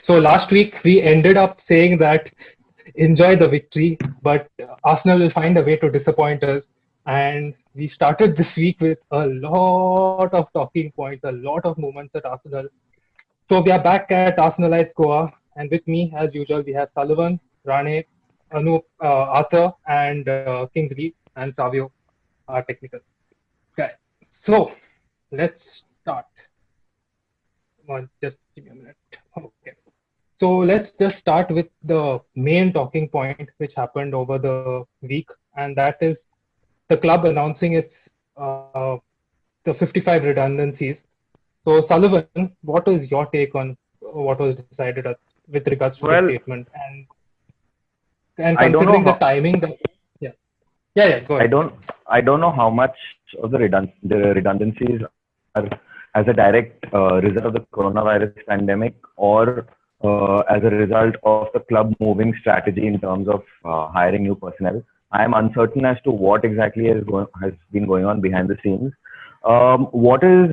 So last week we ended up saying that enjoy the victory, but Arsenal will find a way to disappoint us. And we started this week with a lot of talking points, a lot of moments at Arsenal. So we are back at Arsenalize Goa, and with me, as usual, we have Sullivan, Rane, Anup, Arthur, and Kingsley, and Savio, our technical guy. So let's start. Just give me a minute. Okay. So let's just start with the main talking point which happened over the week, and that is the club announcing the 55 redundancies. So Sullivan, what is your take on what was decided with regards to the Well, statement, and I don't know considering the how timing that yeah, go I ahead. don't know how much of the redundancies are as a direct result of the coronavirus pandemic or as a result of the club moving strategy in terms of hiring new personnel. I am uncertain as to what exactly has been going on behind the scenes. What is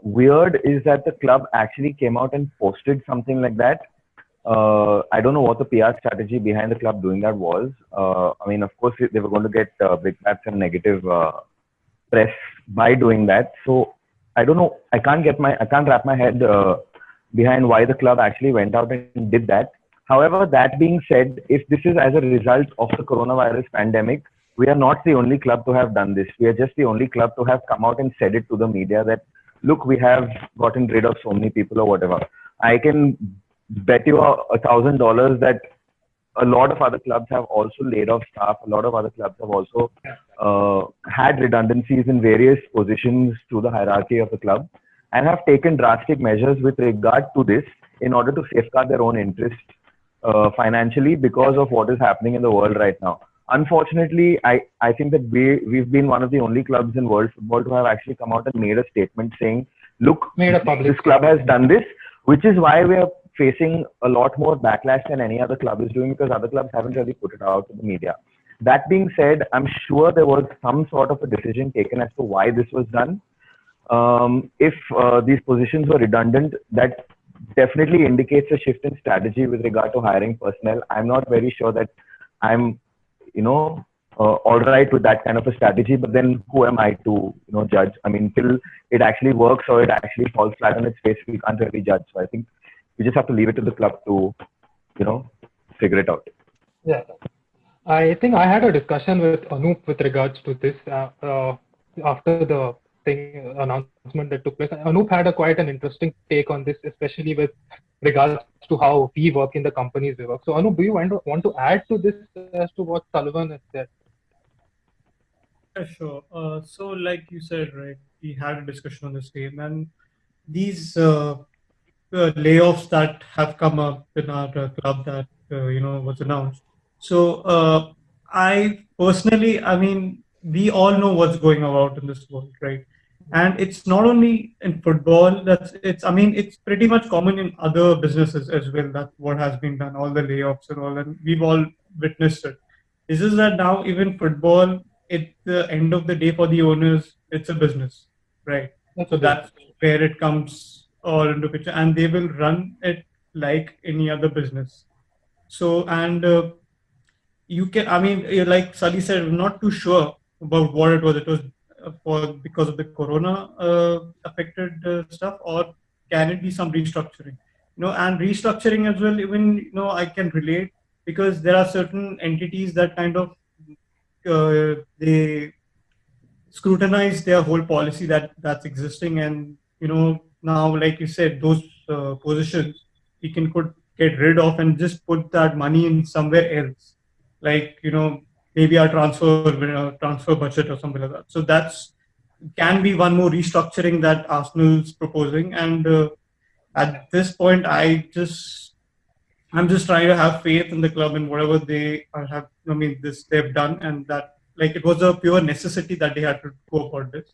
weird is that the club actually came out and posted something like that. I don't know what the PR strategy behind the club doing that was. I mean, of course, they were going to get big bats and negative press by doing that. So I don't know. I can't wrap my head behind why the club actually went out and did that. However, that being said, if this is as a result of the coronavirus pandemic, we are not the only club to have done this. We are just the only club to have come out and said it to the media that, look, we have gotten rid of so many people or whatever. I can bet you $1,000 that a lot of other clubs have also laid off staff. A lot of other clubs have also had redundancies in various positions to the hierarchy of the club and have taken drastic measures with regard to this in order to safeguard their own interest financially because of what is happening in the world right now. Unfortunately, I think that we've been one of the only clubs in world football to have actually come out and made a statement saying, look, this club has done this, which is why we are facing a lot more backlash than any other club is doing because other clubs haven't really put it out to the media. That being said, I'm sure there was some sort of a decision taken as to why this was done. If these positions were redundant, that definitely indicates a shift in strategy with regard to hiring personnel. I'm not very sure that I'm, all right with that kind of a strategy, but then who am I to, judge? I mean, till it actually works or it actually falls flat on its face, we can't really judge. So I think we just have to leave it to the club to, figure it out. Yeah, I think I had a discussion with Anup with regards to this after the announcement that took place. Anup had quite an interesting take on this, especially with regards to how we work in the companies we work. So Anup, do you want to add to this as to what Sullivan has said? Yeah, sure. So, like you said, right, we had a discussion on the same, and these layoffs that have come up in our club that was announced. So, I personally, I mean, we all know what's going about in this world, right? And it's not only in football. I mean, it's pretty much common in other businesses as well. That's what has been done, all the layoffs and all, and we've all witnessed it. It's just that now even football, at the end of the day, for the owners, it's a business, right? So that's where it comes all into picture, and they will run it like any other business. So, and you can, I mean, like Sally said, I'm not too sure about what it was. It was because of the corona affected stuff, or can it be some restructuring? And restructuring as well. Even I can relate because there are certain entities that kind of they scrutinize their whole policy that's existing, and now, like you said, those positions we can get rid of and just put that money in somewhere else, like maybe our transfer budget or something like that. So that's can be one more restructuring that Arsenal's proposing, and at this point I'm just trying to have faith in the club and whatever they have. I mean, this they've done, and that like it was a pure necessity that they had to go about this.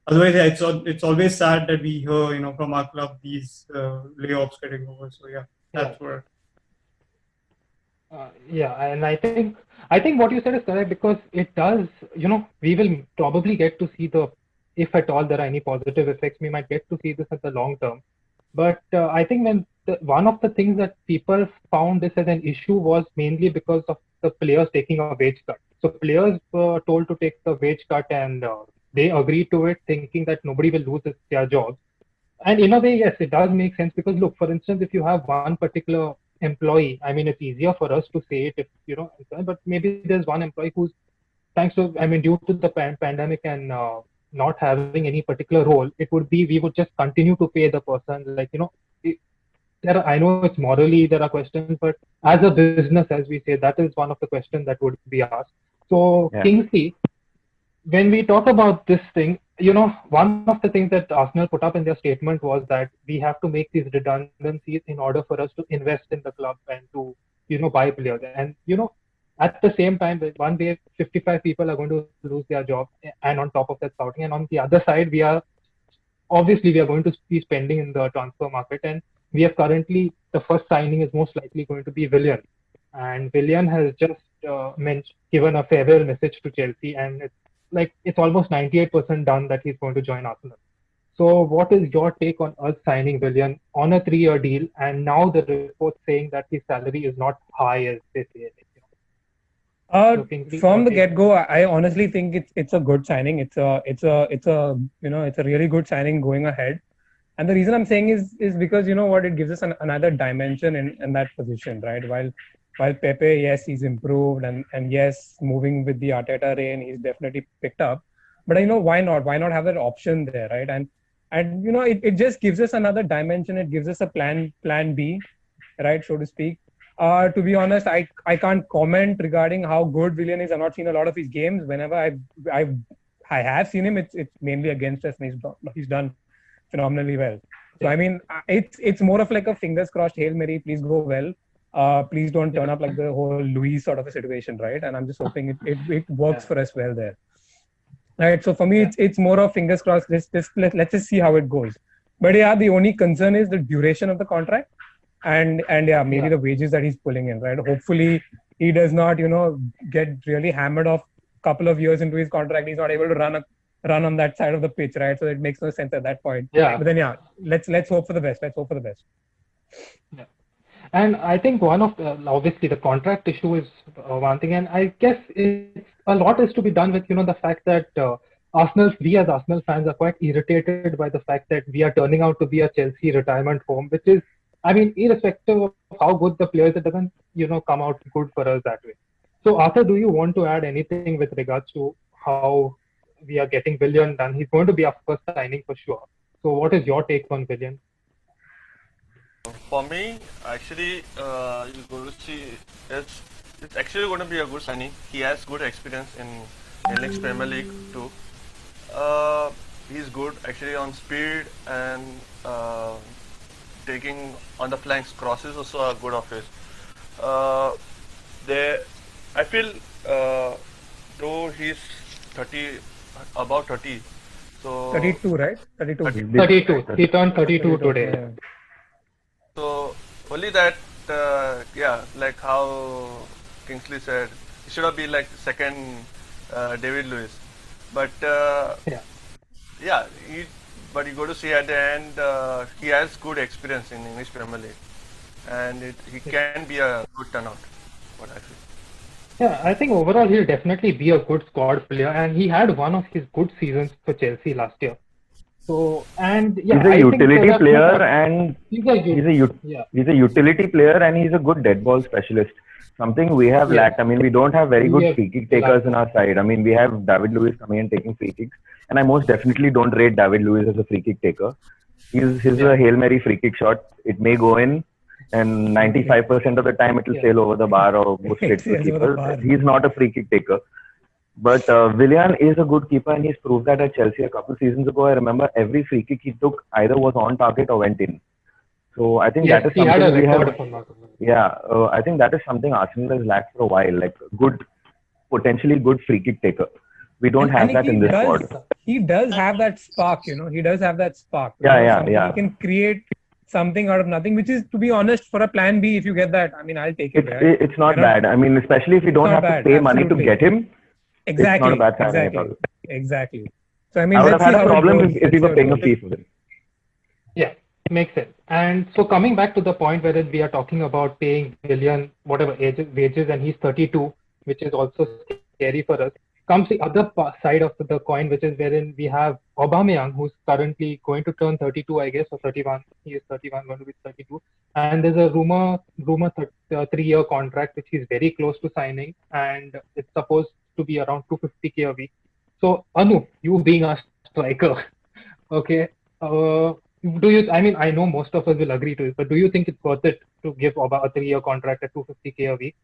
Otherwise, yeah, it's always sad that we hear from our club these layoffs getting over. So yeah, that's where. Yeah, and I think what you said is correct because it does. We will probably get to see if at all there are any positive effects, we might get to see this at the long term. But I think when one of the things that people found this as an issue was mainly because of the players taking a wage cut. So players were told to take the wage cut, and they agreed to it, thinking that nobody will lose their jobs. And in a way, yes, it does make sense because look, for instance, if you have one particular employee, I mean, it's easier for us to say it if but maybe there's one employee who's due to the pandemic and not having any particular role, it would be we would just continue to pay the person. I know it's morally there are questions, but as a business, as we say, that is one of the questions that would be asked. So Kingsley, when we talk about this thing, one of the things that Arsenal put up in their statement was that we have to make these redundancies in order for us to invest in the club and to, buy players. And, at the same time, one day 55 people are going to lose their job, and on top of that scouting. And on the other side, we are going to be spending in the transfer market. And we have currently, the first signing is most likely going to be Willian. And Willian has just given a farewell message to Chelsea, and it's almost 98% done that he's going to join Arsenal. So what is your take on us signing Willian on a 3-year deal, and now the report saying that his salary is not high as they say? From the get-go, I honestly think it's a good signing. It's a really good signing going ahead. And the reason I'm saying is because it gives us another dimension in that position, right? While Pepe, yes, he's improved, and yes, moving with the Arteta reign, he's definitely picked up. But why not? Why not have that option there, right? And it just gives us another dimension. It gives us a plan B, right, so to speak. To be honest, I can't comment regarding how good Willian is. I've not seen a lot of his games. Whenever I have seen him, it's mainly against us, and he's done phenomenally well. So I mean, it's more of like a fingers crossed, Hail Mary, please go well. Please don't turn up like the whole Luis sort of a situation, right? And I'm just hoping it works for us well there, right? So for me, it's more of fingers crossed. Let's just see how it goes. But the only concern is the duration of the contract. And maybe the wages that he's pulling in, right? Hopefully he does not, get really hammered off a couple of years into his contract. He's not able to run on that side of the pitch, right? So it makes no sense at that point. Yeah. But then let's hope for the best. Yeah. And I think one of obviously the contract issue is one thing, and I guess a lot is to be done with the fact that we as Arsenal fans are quite irritated by the fact that we are turning out to be a Chelsea retirement home, which is, irrespective of how good the players, it doesn't, come out good for us that way. So, Arthur, do you want to add anything with regards to how we are getting Willian done? He's going to be our first signing for sure. So, what is your take on Willian? For me, actually, you're going to see it's actually going to be a good signing. He has good experience in English Premier League too. He's good actually on speed and taking on the flanks. Crosses also are good of his. I feel though he's about 30. So 32, right? 32. 32. He turned 32 today. Yeah. So only that, like how Kingsley said, he should have been like second David Luiz. But but you go to see at the end, he has good experience in English Premier League, and he can be a good turnout. What I feel. Yeah, I think overall he'll definitely be a good squad player, and he had one of his good seasons for Chelsea last year. So he's a utility player, and he's a utility player, and he's a good dead ball specialist. Something we have lacked. I mean, we don't have very good free kick takers in our side. I mean, we have David Luiz coming and taking free kicks, and I most definitely don't rate David Luiz as a free kick taker. He's a Hail Mary free kick shot. It may go in, and 95% of the time it will sail over the bar or go straight to the keeper. He's not a free kick taker. But Willian is a good keeper, and he's proved that at Chelsea a couple of seasons ago. I remember every free kick he took either was on target or went in. So I think that is something we have. I think that is something Arsenal has lacked for a while, like potentially good free kick taker. We don't have that in this squad. He does have that spark, He does have that spark. He can create something out of nothing, which is, to be honest, for a plan B, if you get that, I mean, I'll take it. It's not bad. I mean, especially if you don't have to pay money to get him. Exactly. It's not a bad signing at all. Exactly. So I mean, I would have had a problem if we were paying a fee for him. Yeah. Makes sense. And so coming back to the point wherein we are talking about paying billion, whatever wages, and he's 32, which is also scary for us, comes the other side of the coin, which is wherein we have Aubameyang, who's currently going to turn 32, I guess, or 31. He is 31, going to be 32. And there's a rumor 3-year contract, which he's very close to signing, and it's supposed to be around 250K a week. So, Anu, you being a striker, okay, do you? I mean, I know most of us will agree to it, but do you think it's worth it to give Oba a 3-year contract at 250K a week?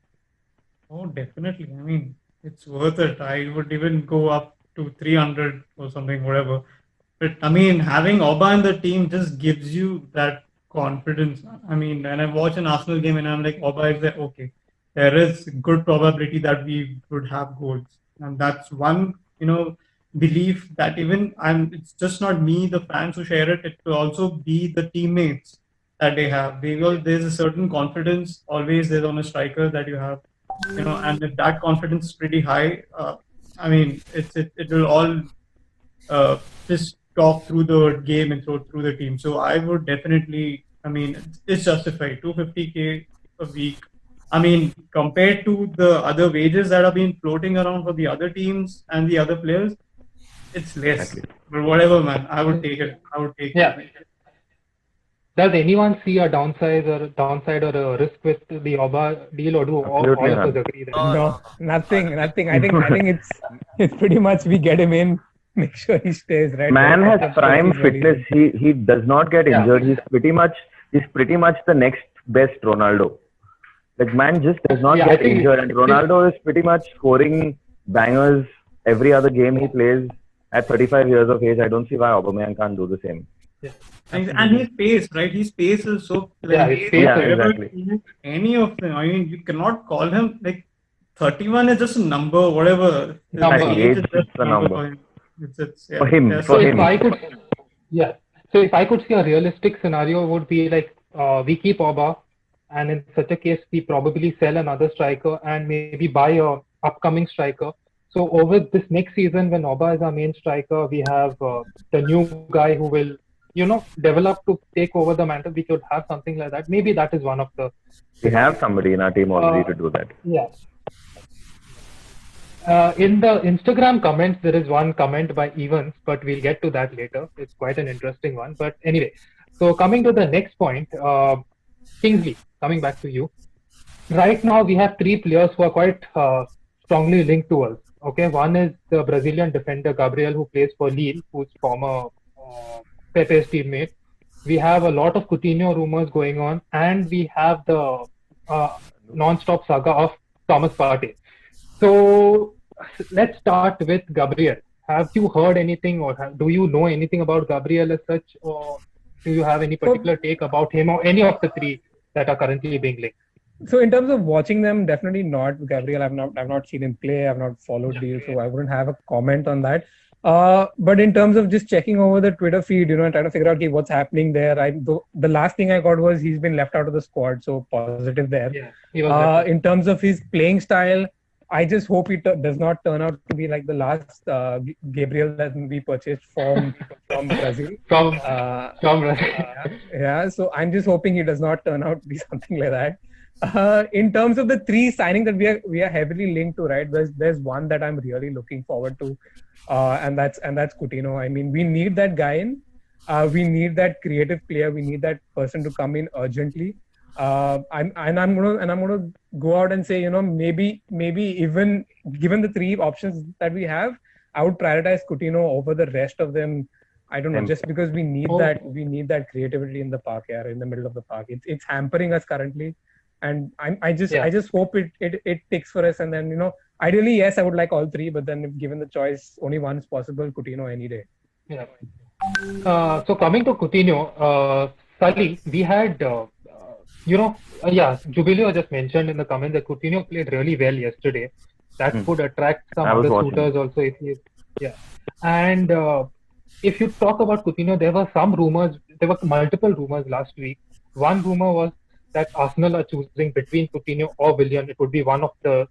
Oh, definitely. I mean, it's worth it. I would even go up to 300 or something, whatever. But I mean, having Oba in the team just gives you that confidence. I mean, when I watch an Arsenal game and I'm like, Oba is there, okay, there is good probability that we would have goals. And that's one, belief that even it's just not me, the fans who share it, it will also be the teammates that they have. There's a certain confidence always there on a striker that you have, and if that confidence is pretty high, I mean, it will all just talk through the game and through the team. So I would definitely, I mean, it's justified. 250K a week. I mean, compared to the other wages that are being floating around for the other teams and the other players, it's less. Exactly. But whatever, man, I would take it. I would take Yeah. it. Does anyone see a downside or a risk with the Oba deal, or do all Absolutely of us not. agree that? No, nothing. I think it's pretty much we get him in, make sure he stays, right? Man That's has what prime he's ready. fitness. He does not get Yeah. injured. He's pretty much the next best Ronaldo. Like, man just does not Yeah, I get think injured, and Ronaldo is pretty much scoring bangers every other game he plays at 35 years of age. I don't see why Aubameyang can't do the same. And his pace, right? His pace is so Yeah, his pace Yeah, is- exactly. Any of them. I mean, you cannot call him like 31 is just a number, whatever. Number. His age is just a number. for him. Yeah. For him, Yeah, for So him. if I could see a realistic scenario, would be like we keep Oba, and in such a case we probably sell another striker and maybe buy a upcoming striker. So over this next season, when Oba is our main striker, we have the new guy who will, develop to take over the mantle. We could have something like that. Maybe that is one of the. We have somebody in our team already to do that. Yeah. In the Instagram comments, there is one comment by Evans, but we'll get to that later. It's quite an interesting one. But anyway, so coming to the next point, Kingsley, coming back to you. Right now, we have 3 players who are quite strongly linked to us. Okay, one is the Brazilian defender Gabriel, who plays for Lille, who's former Pepe's teammate. We have a lot of Coutinho rumors going on, and we have the non-stop saga of Thomas Partey. So let's start with Gabriel. Have you heard anything, or do you know anything about Gabriel as such, or do you have any particular take about him or any of the 3 that are currently being linked? So in terms of watching them, definitely not. Gabriel, I've not seen him play. I've not followed deals, so I wouldn't have a comment on that. But in terms of just checking over the Twitter feed, and trying to figure out what's happening there, the last thing I got was he's been left out of the squad, so positive there. Yeah, he was In terms of his playing style, I just hope it does not turn out to be like the last Gabriel that we purchased from Brazil. from Yeah, so I'm just hoping it does not turn out to be something like that. In terms of the 3 signings that we are heavily linked to, right? There's one that I'm really looking forward to, and that's Coutinho. I mean, we need that guy in. We need that creative player. We need that person to come in urgently. I'm gonna go out and say, maybe even given the 3 options that we have, I would prioritize Coutinho over the rest of them. I don't know, just because we need that creativity in the park, in the middle of the park. It's hampering us currently, and I just hope it ticks for us. And then ideally, yes, I would like all 3, but then if given the choice, only one is possible. Coutinho any day. Yeah. So coming to Coutinho, Sully, we had, Jubilio just mentioned in the comments that Coutinho played really well yesterday. That could attract some other suitors also. And if you talk about Coutinho, there were multiple rumors last week. One rumor was that Arsenal are choosing between Coutinho or Willian. It would be one of the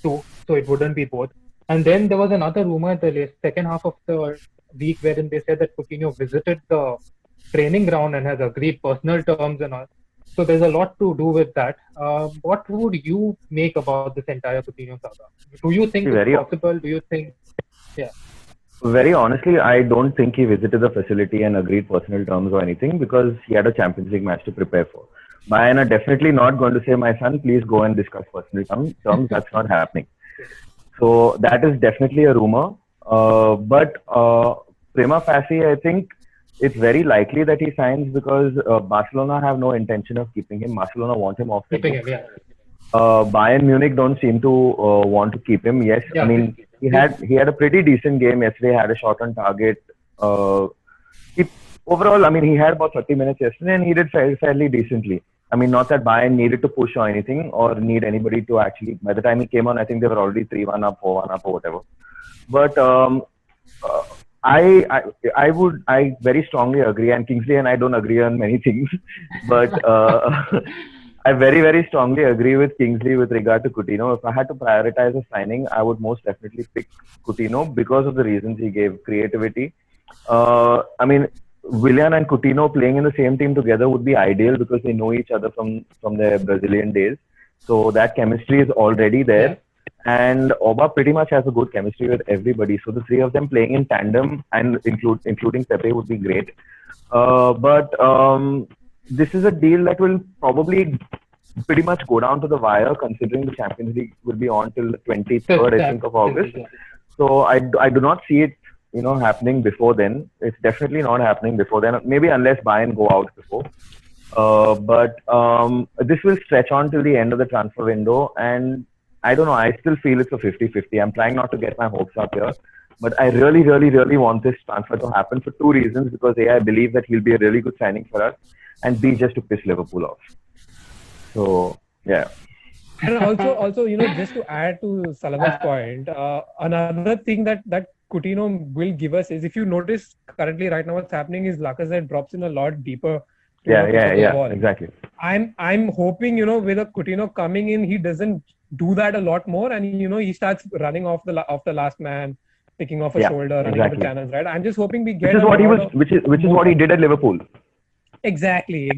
2, so it wouldn't be both. And then there was another rumor in the second half of the week wherein they said that Coutinho visited the training ground and has agreed personal terms and all. So there's a lot to do with that. What would you make about this entire Coutinho saga? Do you think it's possible? Do you think, yeah? Very honestly, I don't think he visited the facility and agreed personal terms or anything because he had a Champions League match to prepare for. Bayern are definitely not going to say, my son, please go and discuss personal terms. That's not happening. So that is definitely a rumor. But prima facie, I think it's very likely that he signs because Barcelona have no intention of keeping him. Barcelona want him off the books. Bayern Munich don't seem to want to keep him. Yes, I mean he had a pretty decent game yesterday. Had a shot on target. Overall, I mean he had about 30 minutes yesterday and he did fairly decently. I mean, not that Bayern needed to push or anything or need anybody to actually. By the time he came on, I think they were already 3-1 up, 4-1 up, or whatever. But I very strongly agree, and Kingsley and I don't agree on many things, but I very, very strongly agree with Kingsley with regard to Coutinho. If I had to prioritize a signing, I would most definitely pick Coutinho because of the reasons he gave. Creativity. I mean, Willian and Coutinho playing in the same team together would be ideal because they know each other from their Brazilian days. So that chemistry is already there. Yeah. And Oba pretty much has a good chemistry with everybody. So the three of them playing in tandem and including Pepe would be great. But this is a deal that will probably pretty much go down to the wire considering the Champions League will be on till the 23rd, I think, of August. So I do not see it happening before then. It's definitely not happening before then. Maybe unless Bayern go out before. But this will stretch on till the end of the transfer window. And I don't know. I still feel it's a 50-50. I'm trying not to get my hopes up here. But I really, really, really want this transfer to happen for two reasons. Because A, I believe that he'll be a really good signing for us. And B, just to piss Liverpool off. So, yeah. And also, just to add to Salama's point, another thing that Coutinho will give us is, if you notice currently right now what's happening is Lacazette drops in a lot deeper. Yeah, exactly. I'm hoping, with a Coutinho coming in, he doesn't do that a lot more, and he starts running off the last man, picking off a shoulder, running into channels, right? I'm just hoping we get which is what he did at Liverpool. Exactly.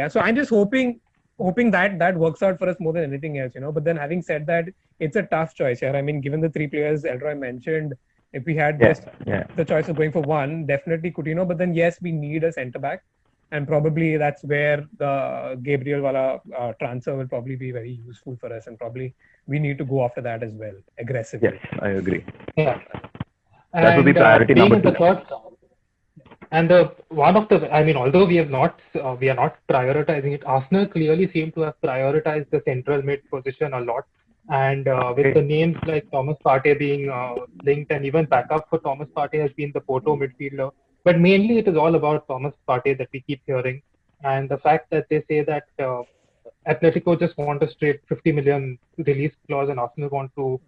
So I'm just hoping that works out for us more than anything else, But then having said that, it's a tough choice here. I mean, given the three players Elroy mentioned, if we had the choice of going for one, definitely Coutinho. But then, yes, we need a centre-back. And probably that's where the Gabriel Wala transfer will probably be very useful for us. And probably we need to go after that as well, aggressively. Yes, I agree. Yeah. That would be priority number 2. And although we are not prioritizing it, Arsenal clearly seem to have prioritized the central mid position a lot. And with the names like Thomas Partey being linked, and even backup for Thomas Partey has been the Porto midfielder. But mainly it is all about Thomas Partey that we keep hearing. And the fact that they say that Atletico just want a straight 50 million release clause and Arsenal want to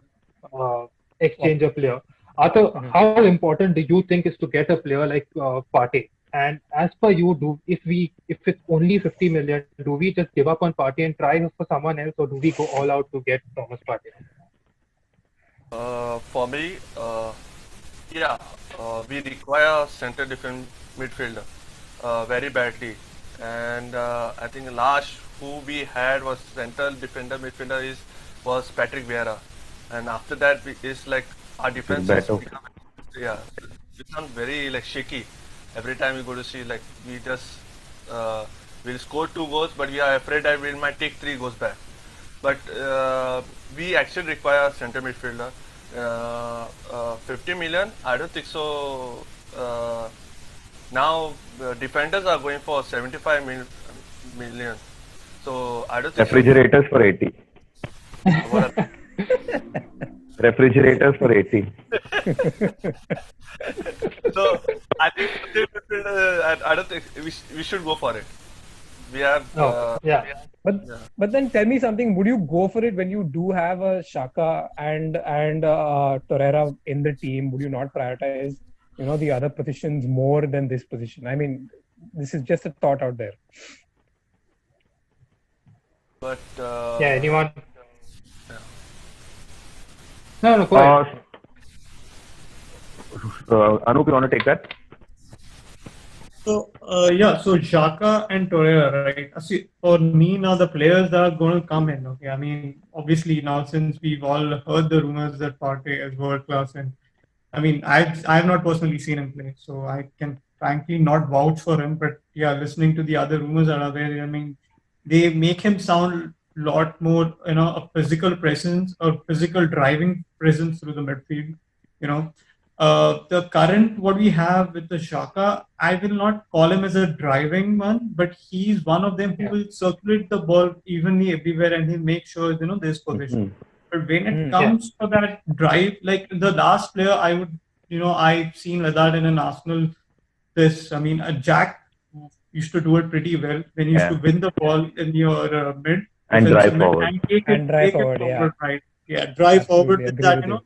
exchange a player. Arthur, how important do you think is to get a player like Partey? And as per you, if it's only 50 million, do we just give up on Partey and try for someone else, or do we go all out to get Thomas Partey? For me, we require center defense midfielder very badly, and I think last who we had was central defender midfielder was Patrick Vieira, and after that it's like our defense become very like shaky. Every time we go to see, like, we just we'll score 2 goals, but we are afraid that we might take 3 goals back. But we actually require center midfielder. 50 million, I don't think so. Now defenders are going for 75 million. So I don't think refrigerators for 80. Refrigerators for 80. So I think I don't think we should go for it. We have But then tell me something. Would you go for it when you do have a Xhaka and Torreira in the team? Would you not prioritize the other positions more than this position? I mean, this is just a thought out there. But anyone? No, go ahead. Anup, you want to take that? So Yeah, so Xhaka and Torreira, right? See, for me now, the players that are going to come in, okay? I mean, obviously now since we've all heard the rumors that Partey is world class, and I mean, I've not personally seen him play, so I can frankly not vouch for him. But yeah, listening to the other rumors that are there, I mean, they make him sound a lot more, a physical presence or physical driving presence through the midfield. You know, the current what we have with the Xhaka, I will not call him as a driving one, but he's one of them who will circulate the ball evenly everywhere, and he'll make sure there's possession. But when it comes to that drive, like the last player I would, I've seen like that in an Arsenal. I mean, Jack used to do it pretty well when he used to win the ball in your mid and drive mid forward and take drive it forward, forward, right? Yeah, drive forward with that,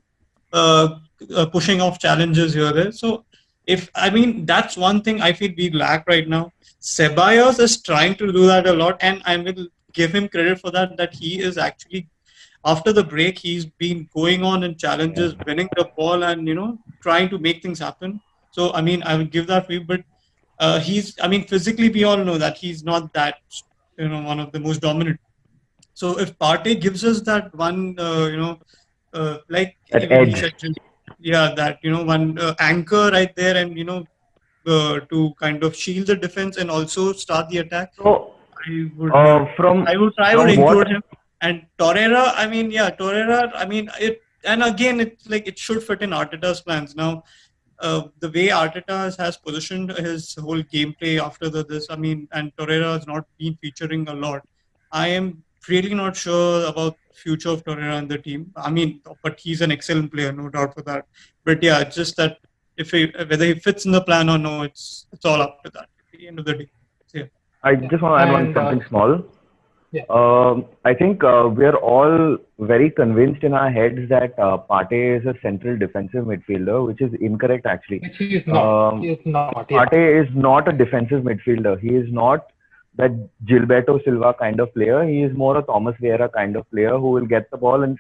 pushing off challenges here there. So if I mean that's one thing I feel we lack right now. Ceballos is trying to do that a lot, and I will give him credit for that. That he is actually after the break, he's been going on in challenges, winning the ball, and trying to make things happen. So I mean, I would give that view, but I mean, physically, we all know that he's not that one of the most dominant. So if Partey gives us that one, like that even he edge. said, yeah, that one anchor right there, and to kind of shield the defense and also start the attack. So I would I would include him. And Torreira, I mean, and again, it's like it should fit in Arteta's plans. Now, the way Arteta has positioned his whole gameplay after this, I mean, and Torreira has not been featuring a lot. I am really not sure about future of Torreira in the team. I mean, but he's an excellent player, no doubt for that. But yeah, it's just that whether he fits in the plan or no, it's all up to that at the end of the day. So, yeah. I just want to add something small. Yeah. I think we're all very convinced in our heads that Partey is a central defensive midfielder, which is incorrect actually. Which he is not. He is not. Partey is not a defensive midfielder. He is not that Gilberto Silva kind of player. He is more a Thomas Vieira kind of player who will get the ball and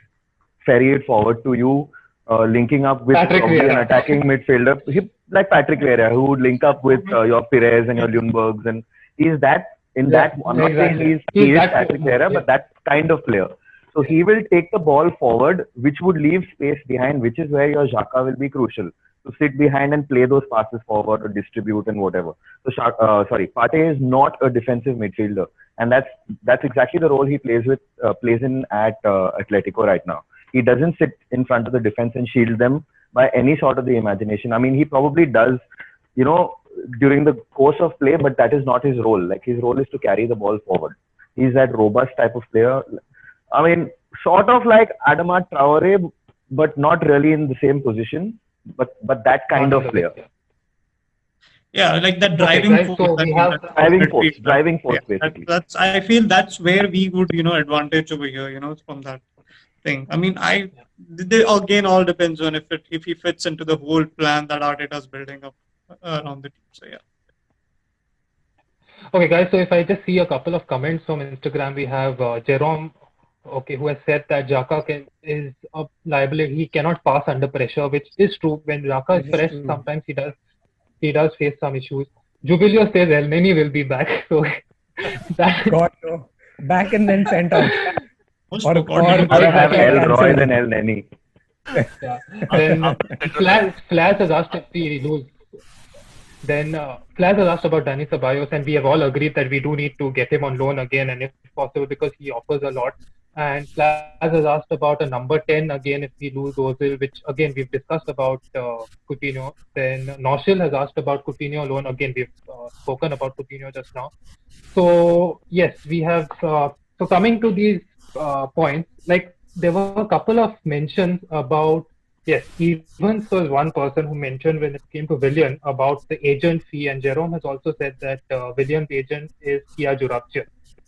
ferry it forward to you, linking up with an attacking midfielder, like Patrick Vieira, who would link up with your Pires and your Ljungbergs, and he's that. I'm not saying he is Patrick Vieira, but that kind of player. So he will take the ball forward, which would leave space behind, which is where your Xhaka will be crucial. To sit behind and play those passes forward or distribute and whatever. So Partey is not a defensive midfielder, and that's exactly the role he plays in at Atletico right now. He doesn't sit in front of the defense and shield them by any sort of the imagination. I mean, he probably does, during the course of play, but that is not his role. Like, his role is to carry the ball forward. He's that robust type of player. I mean, sort of like Adama Traore, but not really in the same position, but that kind of player. Yeah, like that driving force. So driving force, basically. I feel that's where we would, advantage over here, from that thing. I mean, again, all depends on if he fits into the whole plan that Arteta's building up around the team. So yeah. Okay, guys. So if I just see a couple of comments from Instagram, we have Jerome, who has said that Xhaka is a liability. He cannot pass under pressure, which is true. When Xhaka is fresh, sometimes he does face some issues. Jubilio says Elneny will be back. So God no, back and then sent out. Or have El Roy than Elneny. Yeah. Then Flash has asked if we lose. Then Flash has asked about Dani Ceballos, and we have all agreed that we do need to get him on loan again, and if possible, because he offers a lot. And Flash has asked about a number 10 again if we lose Ozil, which again we've discussed about Coutinho. Then Noshil has asked about Coutinho loan. Again, we've spoken about Coutinho just now. So yes, we have. So coming to these points, like there were a couple of mentions about. Yes, Evans was one person who mentioned when it came to Willian about the agent fee, and Jerome has also said that Willian's agent is Kia Joorabchian.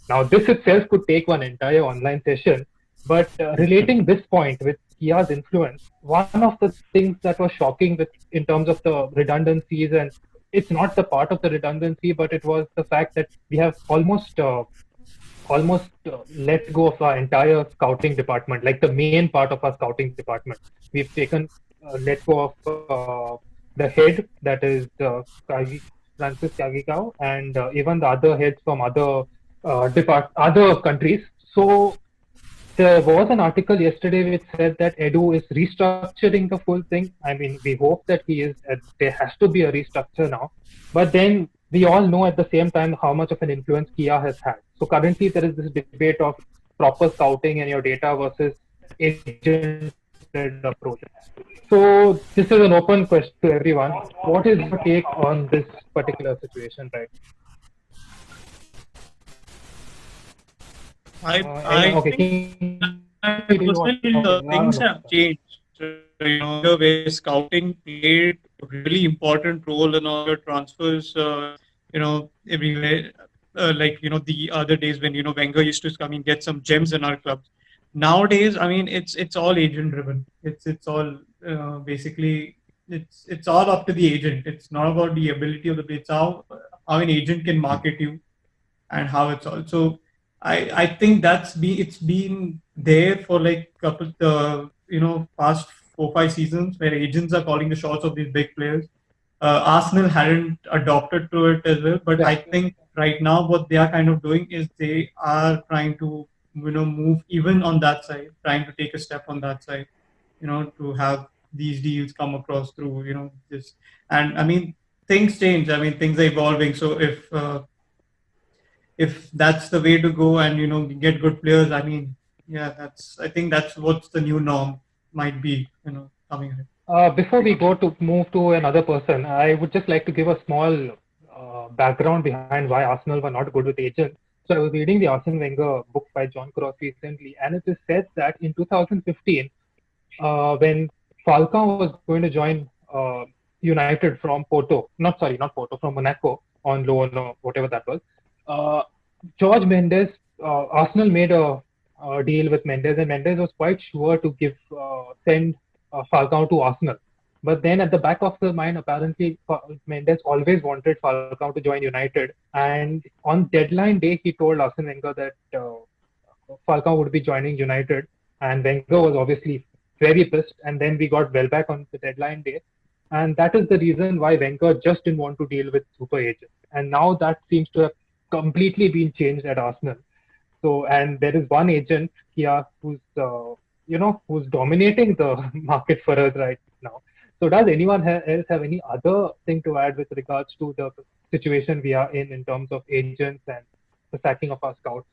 Now, this itself could take one entire online session, but relating this point with Kia's influence, one of the things that was shocking in terms of the redundancies, and it's not the part of the redundancy, but it was the fact that we have almost let go of our entire scouting department, like the main part of our scouting department. We've taken let go of the head, that is Francis Cagigao, and even the other heads from other countries. So there was an article yesterday which said that Edu is restructuring the full thing. I mean, we hope that he is. There has to be a restructure now. But then we all know at the same time how much of an influence Kia has had. So currently there is this debate of proper scouting and your data versus agent-led approach. So this is an open question to everyone. What is your take on this particular situation, right? I Okay. think Okay, things have changed. Where scouting played a really important role in all your transfers. Everywhere. The other days when Wenger used to come and get some gems in our clubs. Nowadays, I mean, it's all agent driven. It's all basically it's all up to the agent. It's not about the ability of the player. It's how an agent can market you and how it's all. So I think it's been there for like couple past 4-5 seasons where agents are calling the shots of these big players. Arsenal hadn't adopted to it as well, but I think right now what they are kind of doing is they are trying to move even on that side, trying to take a step on that side, to have these deals come across through this. And I mean things change. I mean things are evolving. So if that's the way to go and get good players, I mean, yeah, I think that's what's the new norm might be, coming ahead. Before we move to another person, I would just like to give a small background behind why Arsenal were not good with agents. So I was reading the Arsene Wenger book by John Cross recently, and it is said that in 2015, when Falcao was going to join United from not Porto, from Monaco on loan or whatever that was, George Mendes, Arsenal made a deal with Mendes, and Mendes was quite sure to send Falcao to Arsenal. But then at the back of the mind, apparently Mendes always wanted Falcao to join United, and on deadline day he told Arsene Wenger that Falcao would be joining United, and Wenger was obviously very pissed. And then we got Welbeck on the deadline day, and that is the reason why Wenger just didn't want to deal with super agents. And now that seems to have completely been changed at Arsenal. So, and there is one agent, Kia, who's dominating the market for us right now. So, does anyone else have any other thing to add with regards to the situation we are in terms of agents and the sacking of our scouts?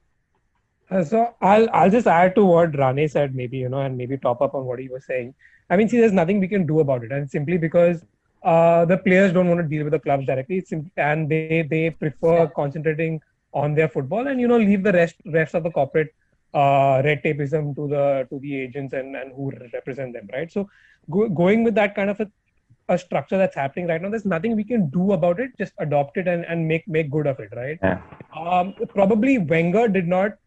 So I'll just add to what Rane said, maybe, and maybe top up on what he was saying. I mean, see, there's nothing we can do about it, and simply because the players don't want to deal with the clubs directly, and they prefer concentrating on their football and leave the rest of the corporate red tapeism to the agents and who represent them, right? So going with that kind of a structure that's happening right now, there's nothing we can do about it. Just adopt it and make good of it, right? Yeah. Probably Wenger did not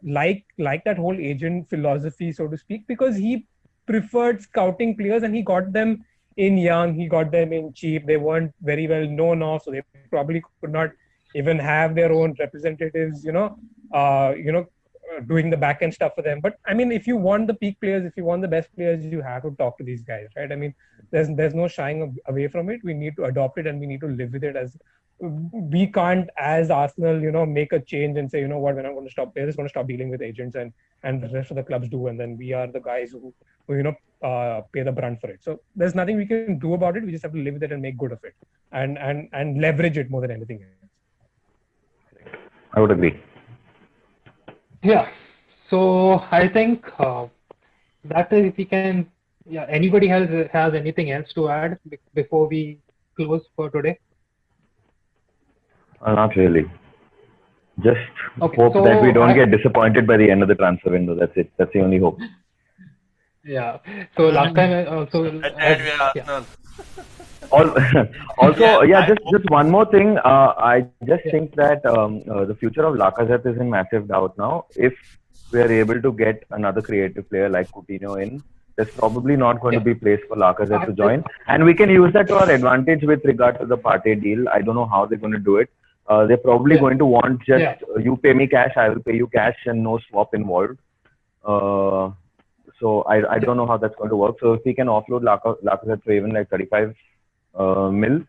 like that whole agent philosophy, so to speak, because he preferred scouting players and he got them in young, he got them in cheap. They weren't very well known of, so they probably could not even have their own representatives, doing the back end stuff for them. But I mean, if you want the peak players, if you want the best players, you have to talk to these guys, right? I mean, there's no shying away from it. We need to adopt it and we need to live with it. As we can't, as Arsenal, make a change and say, you know what, we're not going to stop. We're just going to stop dealing with agents and the rest of the clubs do, and then we are the guys who pay the brunt for it. So there's nothing we can do about it. We just have to live with it and make good of it, and leverage it more than anything else. I would agree. Yeah. So I think that is, if we can. Yeah. Anybody has anything else to add before we close for today? Not really. Just Okay, hope so that we don't get disappointed by the end of the transfer window. That's it. That's the only hope. Yeah. So last time also. And we are Arsenal. Also, Yeah, just one more thing. I just think that the future of Lacazette is in massive doubt now. If we are able to get another creative player like Coutinho in, there's probably not going to be place for Lacazette to join. And we can use that to our advantage with regard to the Partey deal. I don't know how they're going to do it. They're probably going to want just you pay me cash, I will pay you cash, and no swap involved. So I don't know how that's going to work. So if we can offload Lacazette for even like 35 mil,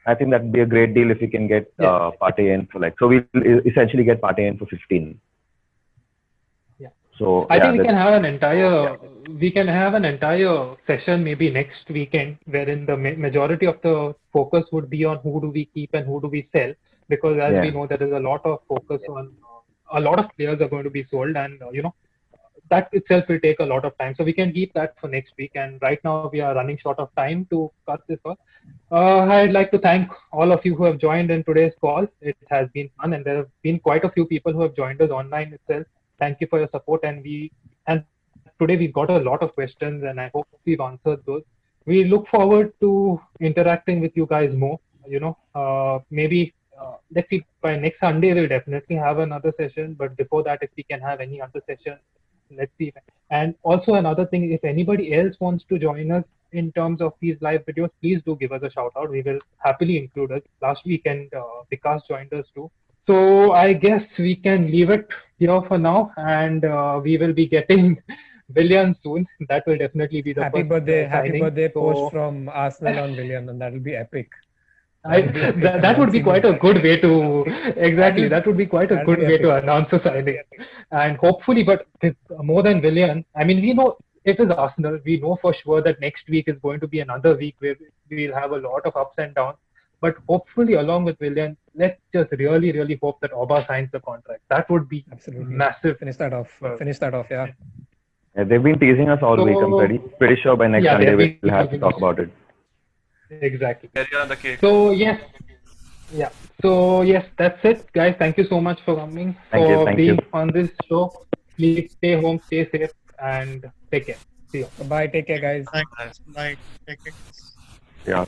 I think that'd be a great deal if we can get Partey in for like. So we'll essentially get Partey in for 15. Yeah. So I think we can have an entire session maybe next weekend, wherein the majority of the focus would be on who do we keep and who do we sell, because as we know, there is a lot of focus on a lot of players are going to be sold, and that itself will take a lot of time. So we can keep that for next week. And right now we are running short of time to cut this off. I'd like to thank all of you who have joined in today's call. It has been fun, and there have been quite a few people who have joined us online itself. Thank you for your support. And today we've got a lot of questions, and I hope we've answered those. We look forward to interacting with you guys more. Maybe let's see, by next Sunday we'll definitely have another session. But before that, if we can have any other session, let's see. And also another thing, if anybody else wants to join us in terms of these live videos, please do give us a shout out. We will happily include us. Last weekend, Vikas joined us too. So I guess we can leave it here for now, and we will be getting Willian soon. That will definitely be the happy first birthday post from Arsenal on Willian, and that will be epic. That would be quite a good way to exactly. That would be quite a good way to announce a signing, and hopefully, but more than Willian, I mean, we know it is Arsenal. We know for sure that next week is going to be another week where we'll have a lot of ups and downs. But hopefully, along with Willian, let's just really, really hope that Oba signs the contract. That would be absolutely massive. Finish that off. Yeah. They've been teasing us all week. I'm pretty sure by next Sunday we'll have to talk about it. Exactly. The cake. So yes, that's it, guys. Thank you so much for coming, Thank being you. on this show. Please stay home, stay safe, and take care. See you. Bye. Take care, guys. Thanks. Bye. Take care. Yeah.